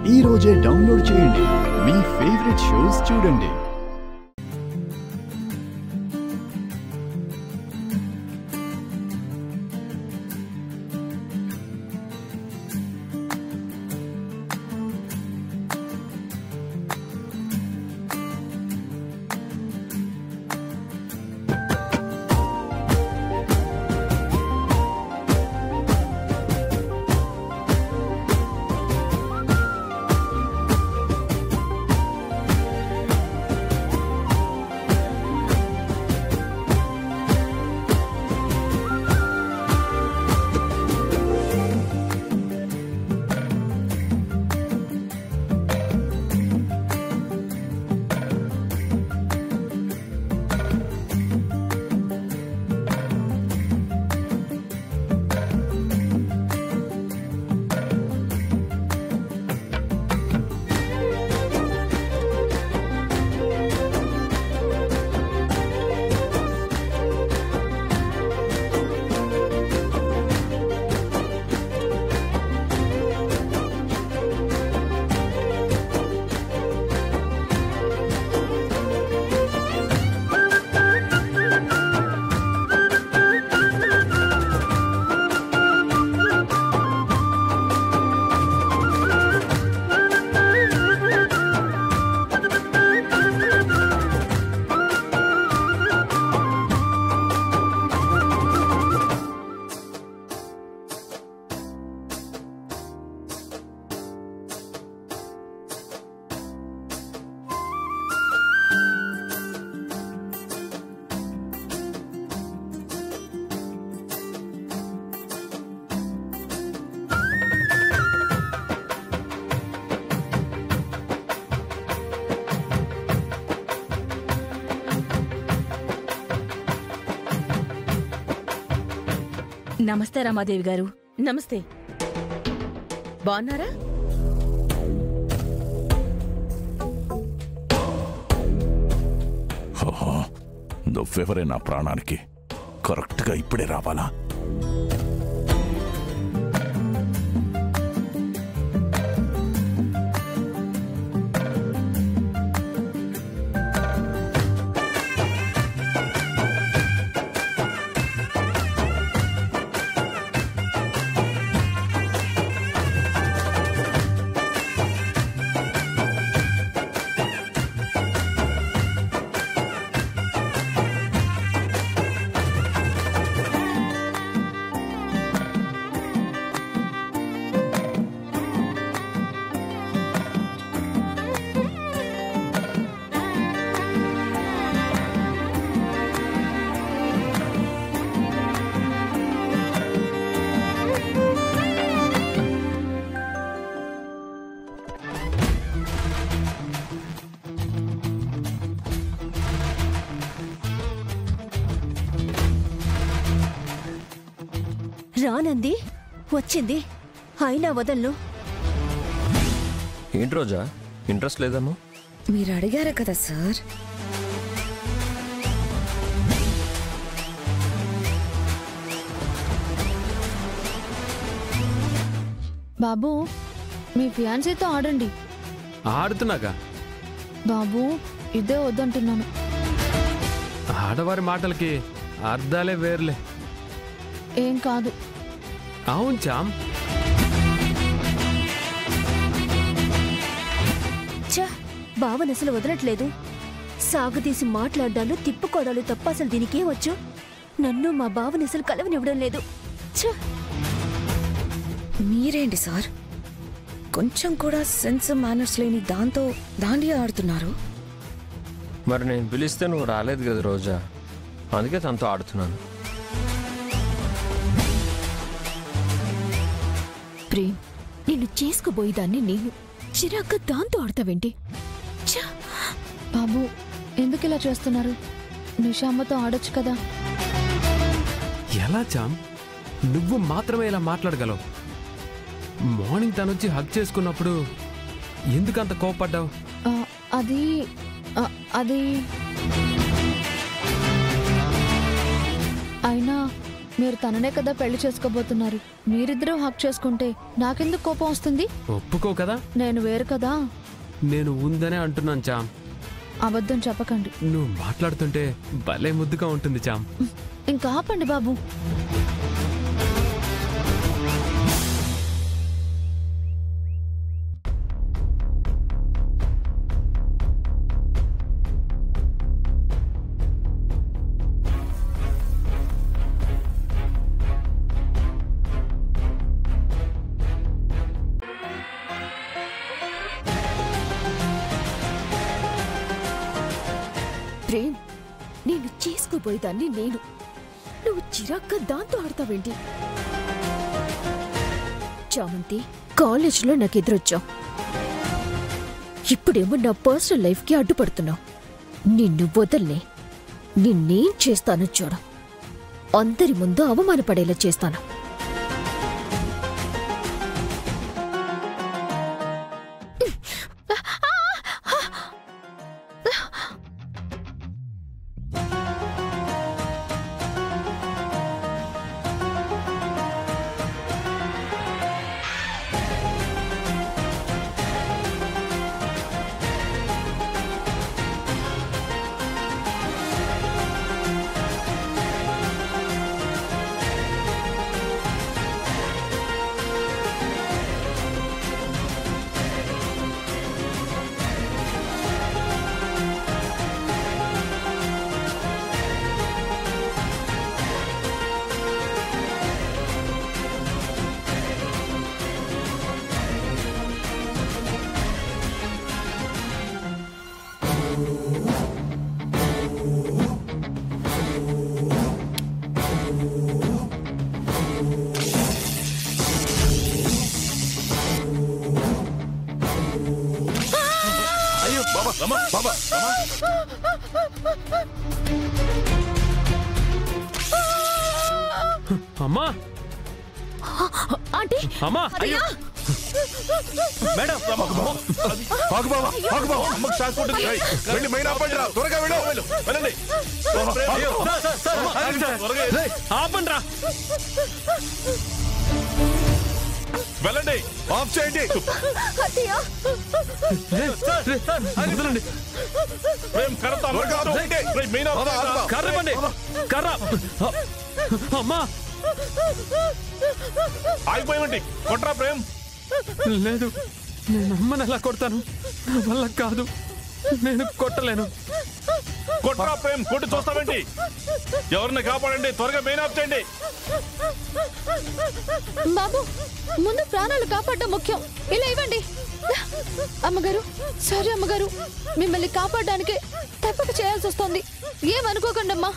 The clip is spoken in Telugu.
ఈ రోజే డౌన్లోడ్ చేయండి. మీ ఫేవరెట్ షోస్ చూడండి. నమస్తే రమాదేవి గారు. నమస్తే. బాగున్నారా? నువ్వెవరే నా ప్రాణానికి? కరెక్ట్గా ఇప్పుడే రావాలా? రానంది వచ్చింది, అయినా వదలను. ఏంటి రోజా, ఇంట్రెస్ట్ లేదమ్మా? మీరు అడిగారు కదా సార్. బాబు, మీ ఫియాన్సీతో ఆడండి. ఆడుతున్నాగా బాబు, ఇదే వద్దంటున్నాను. ఆడవారి మాటలకి అర్థాలే వేర్లే. ఏం కాదు. అవును చామ్. బావని అసలు వదలట్లేదు. సాగదీసి మాట్లాడ్డాలు తిప్పుకోవడాలు తప్ప అసలు దీనికే వచ్చు. నన్ను మా బావని అసలు కలవనివ్వడం లేదు. మీరేంటి సార్, కొంచెం కూడా సెన్స్ మేనర్స్ లేని దాంతో దాండియా ఆడుతున్నారు? మరి నేను పిలిస్తే నువ్వు రాలేదు కదా రోజా, అందుకే తనతో ఆడుతున్నాను. ప్రేమ్, నిన్ను చేసుకోబోయేదాన్ని నేను. చిరాగ్గా దాంతో ఆడతావేంటి? బాబు, ఎందుకు ఇలా చేస్తున్నారు? నిషామ్మతో ఆడొచ్చు కదా. ఎలా చామ్, నువ్వు మాత్రమే ఇలా మాట్లాడగలవు? మార్నింగ్ తనొచ్చి హగ్ చేసుకున్నప్పుడు ఎందుకంత కోపడ్డావు? అది అది అయినా మీరు తననే కదా పెళ్లి చేసుకోబోతున్నారు. మీరిద్దరూ హక్ చేసుకుంటే నాకెందుకు కోపం వస్తుంది? ఒప్పుకో కదా. నేను వేరు కదా. నేను ఉందనే అంటున్నాను చామ్. అబద్ధం చెప్పకండి. నువ్వు మాట్లాడుతుంటే భలే ముద్దుగా ఉంటుంది చామ్. ఇంకా ఆపండి బాబు. ప్రేమ్, నేను చేసుకోబోయేదాన్ని నేను. నువ్వు చిరాగ్గా దాంతో ఆడతావేంటి? చామంతి, కాలేజీలో నాకు ఎదురొచ్చావు. ఇప్పుడేమో నా పర్సనల్ లైఫ్కి అడ్డుపడుతున్నావు. నిన్ను వదల్లే. నిన్నేం చేస్తానో చూడ. అందరి ముందు అవమానపడేలా చేస్తాను. అమ్మా, ఆంటీ, అమ్మా, అయ్యా! మేడం వెళ్ళి మెయిన్ ఆపండి రా, త్వరగా వెళ్ళండి. ఆపండి రా. వెళ్ళండి, ఆఫ్ చేయండి. వదలండి. కర్రబండి, కర్ర. అమ్మా, ఆగిపోయామండి. కొట్రా ప్రేమ్. లేదు, నేను అమ్మని ఎలా కొడతాను? నా వల్ల కాదు, నేను కొట్టలేను. కొట్రా ప్రేమ్, కొట్టి చూస్తామేంటి? ఎవరిని కాపాడండి, త్వరగా మెయిన్ ఆఫ్ చేయండి. బాబు, ముందు ప్రాణాలు కాపాడడం ముఖ్యం. ఇలా ఇవ్వండి. అమ్మగారు, సారీ అమ్మగారు, మిమ్మల్ని కాపాడడానికి తప్పక చేయాల్సి వస్తుంది. ఏమనుకోకండి అమ్మా.